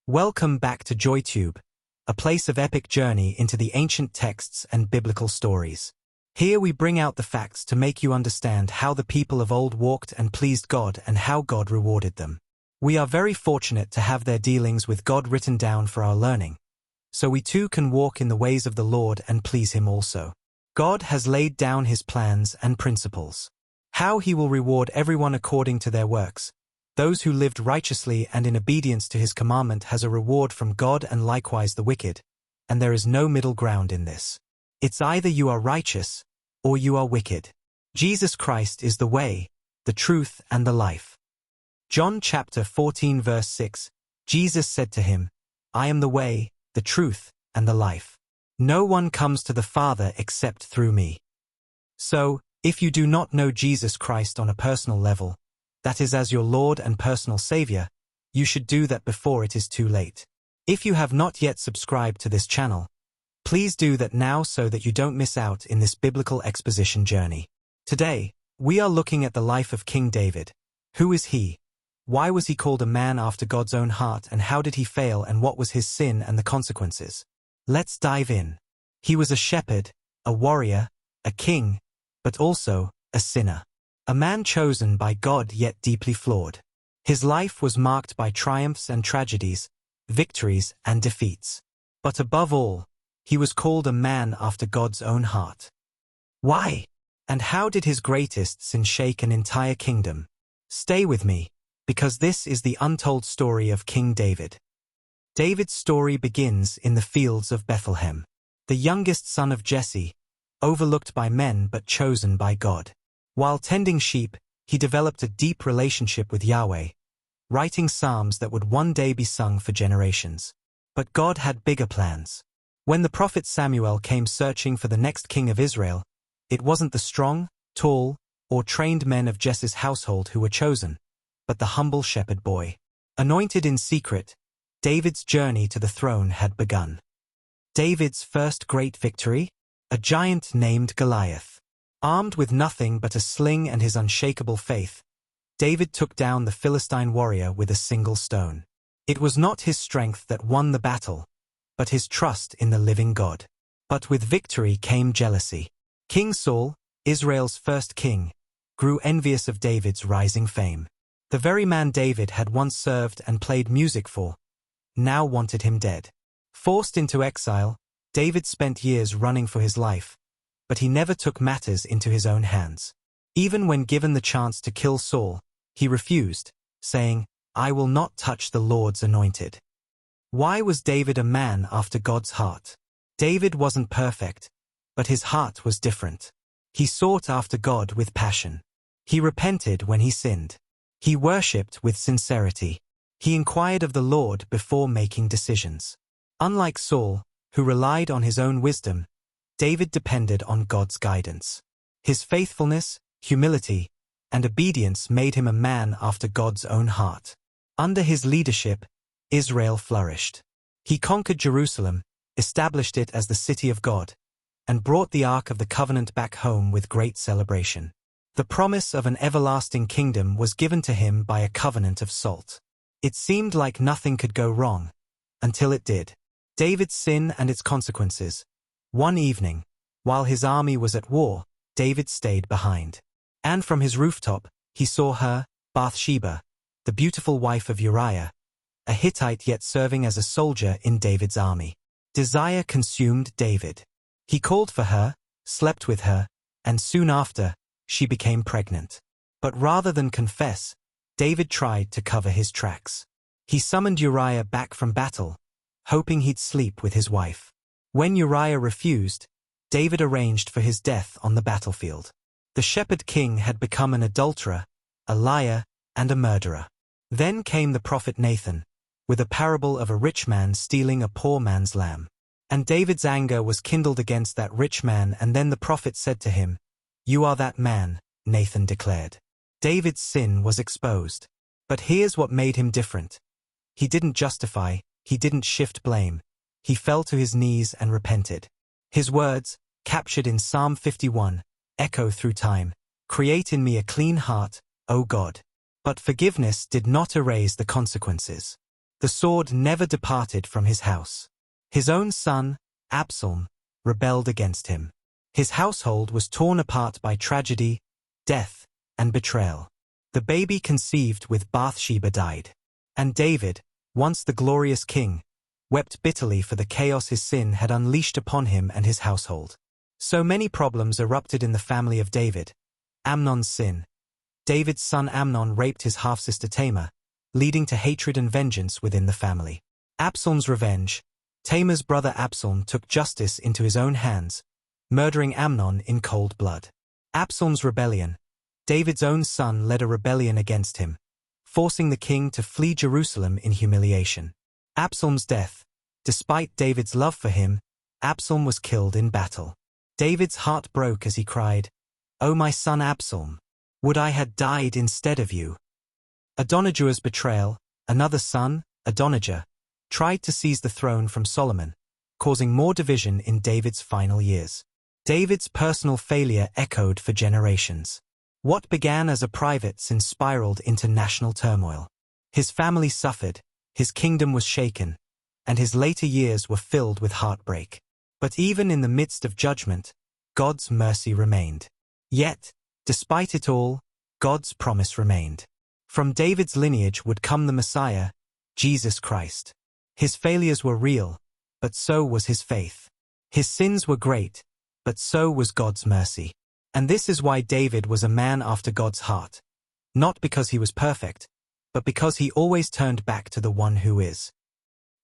Welcome back to JoyTube, a place of epic journey into the ancient texts and biblical stories. Here we bring out the facts to make you understand how the people of old walked and pleased God and how God rewarded them. We are very fortunate to have their dealings with God written down for our learning, so we too can walk in the ways of the Lord and please Him also. God has laid down His plans and principles. How He will reward everyone according to their works. Those who lived righteously and in obedience to His commandment has a reward from God, and likewise the wicked, and there is no middle ground in this. It's either you are righteous, or you are wicked. Jesus Christ is the way, the truth and the life. John chapter 14 verse 6, Jesus said to him, I am the way, the truth, and the life. No one comes to the Father except through me. So, if you do not know Jesus Christ on a personal level, that is as your Lord and personal Savior, you should do that before it is too late. If you have not yet subscribed to this channel, please do that now so that you don't miss out in this biblical exposition journey. Today, we are looking at the life of King David. Who is he? Why was he called a man after God's own heart, and how did he fail, and what was his sin and the consequences? Let's dive in. He was a shepherd, a warrior, a king, but also a sinner. A man chosen by God yet deeply flawed. His life was marked by triumphs and tragedies, victories and defeats. But above all, he was called a man after God's own heart. Why? And how did his greatest sin shake an entire kingdom? Stay with me, because this is the untold story of King David. David's story begins in the fields of Bethlehem. The youngest son of Jesse, overlooked by men but chosen by God. While tending sheep, he developed a deep relationship with Yahweh, writing psalms that would one day be sung for generations. But God had bigger plans. When the prophet Samuel came searching for the next king of Israel, it wasn't the strong, tall, or trained men of Jesse's household who were chosen, but the humble shepherd boy. Anointed in secret, David's journey to the throne had begun. David's first great victory? A giant named Goliath. Armed with nothing but a sling and his unshakable faith, David took down the Philistine warrior with a single stone. It was not his strength that won the battle, but his trust in the living God. But with victory came jealousy. King Saul, Israel's first king, grew envious of David's rising fame. The very man David had once served and played music for, now wanted him dead. Forced into exile, David spent years running for his life, but he never took matters into his own hands. Even when given the chance to kill Saul, he refused, saying, I will not touch the Lord's anointed. Why was David a man after God's heart? David wasn't perfect, but his heart was different. He sought after God with passion. He repented when he sinned. He worshipped with sincerity. He inquired of the Lord before making decisions. Unlike Saul, who relied on his own wisdom, David depended on God's guidance. His faithfulness, humility, and obedience made him a man after God's own heart. Under his leadership, Israel flourished. He conquered Jerusalem, established it as the city of God, and brought the Ark of the Covenant back home with great celebration. The promise of an everlasting kingdom was given to him by a covenant of salt. It seemed like nothing could go wrong, until it did. David's sin and its consequences. One evening, while his army was at war, David stayed behind. And from his rooftop, he saw her, Bathsheba, the beautiful wife of Uriah, a Hittite yet serving as a soldier in David's army. Desire consumed David. He called for her, slept with her, and soon after, she became pregnant. But rather than confess, David tried to cover his tracks. He summoned Uriah back from battle, hoping he'd sleep with his wife. When Uriah refused, David arranged for his death on the battlefield. The shepherd king had become an adulterer, a liar, and a murderer. Then came the prophet Nathan, with a parable of a rich man stealing a poor man's lamb. And David's anger was kindled against that rich man, and then the prophet said to him, You are that man, Nathan declared. David's sin was exposed. But here's what made him different. He didn't justify, he didn't shift blame. He fell to his knees and repented. His words, captured in Psalm 51, echo through time, Create in me a clean heart, O God. But forgiveness did not erase the consequences. The sword never departed from his house. His own son, Absalom, rebelled against him. His household was torn apart by tragedy, death, and betrayal. The baby conceived with Bathsheba died. And David, once the glorious king, wept bitterly for the chaos his sin had unleashed upon him and his household. So many problems erupted in the family of David. Amnon's sin. David's son Amnon raped his half-sister Tamar, leading to hatred and vengeance within the family. Absalom's revenge. Tamar's brother Absalom took justice into his own hands, murdering Amnon in cold blood. Absalom's rebellion. David's own son led a rebellion against him, forcing the king to flee Jerusalem in humiliation. Absalom's death. Despite David's love for him, Absalom was killed in battle. David's heart broke as he cried, "O my son Absalom, would I had died instead of you." Adonijah's betrayal. Another son, Adonijah, tried to seize the throne from Solomon, causing more division in David's final years. David's personal failure echoed for generations. What began as a private sin spiraled into national turmoil. His family suffered, his kingdom was shaken, and his later years were filled with heartbreak. But even in the midst of judgment, God's mercy remained. Yet, despite it all, God's promise remained. From David's lineage would come the Messiah, Jesus Christ. His failures were real, but so was his faith. His sins were great, but so was God's mercy. And this is why David was a man after God's heart. Not because he was perfect, but because he always turned back to the one who is.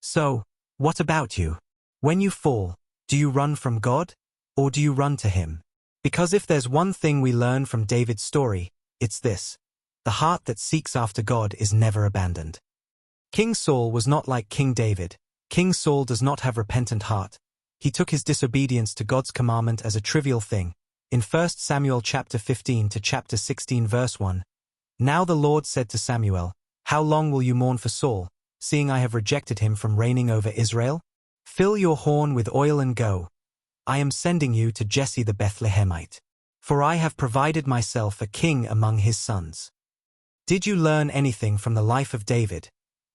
So, what about you? When you fall, do you run from God, or do you run to him? Because if there's one thing we learn from David's story, it's this: the heart that seeks after God is never abandoned. King Saul was not like King David. King Saul does not have repentant heart. He took his disobedience to God's commandment as a trivial thing. In 1 Samuel chapter 15 to chapter 16 verse 1, "Now the Lord said to Samuel, How long will you mourn for Saul, seeing I have rejected him from reigning over Israel? Fill your horn with oil and go. I am sending you to Jesse the Bethlehemite. For I have provided myself a king among his sons." Did you learn anything from the life of David?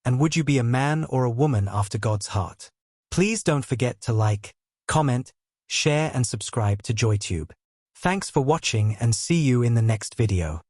And would you be a man or a woman after God's heart? Please don't forget to like, comment, share and subscribe to JoyTube. Thanks for watching and see you in the next video.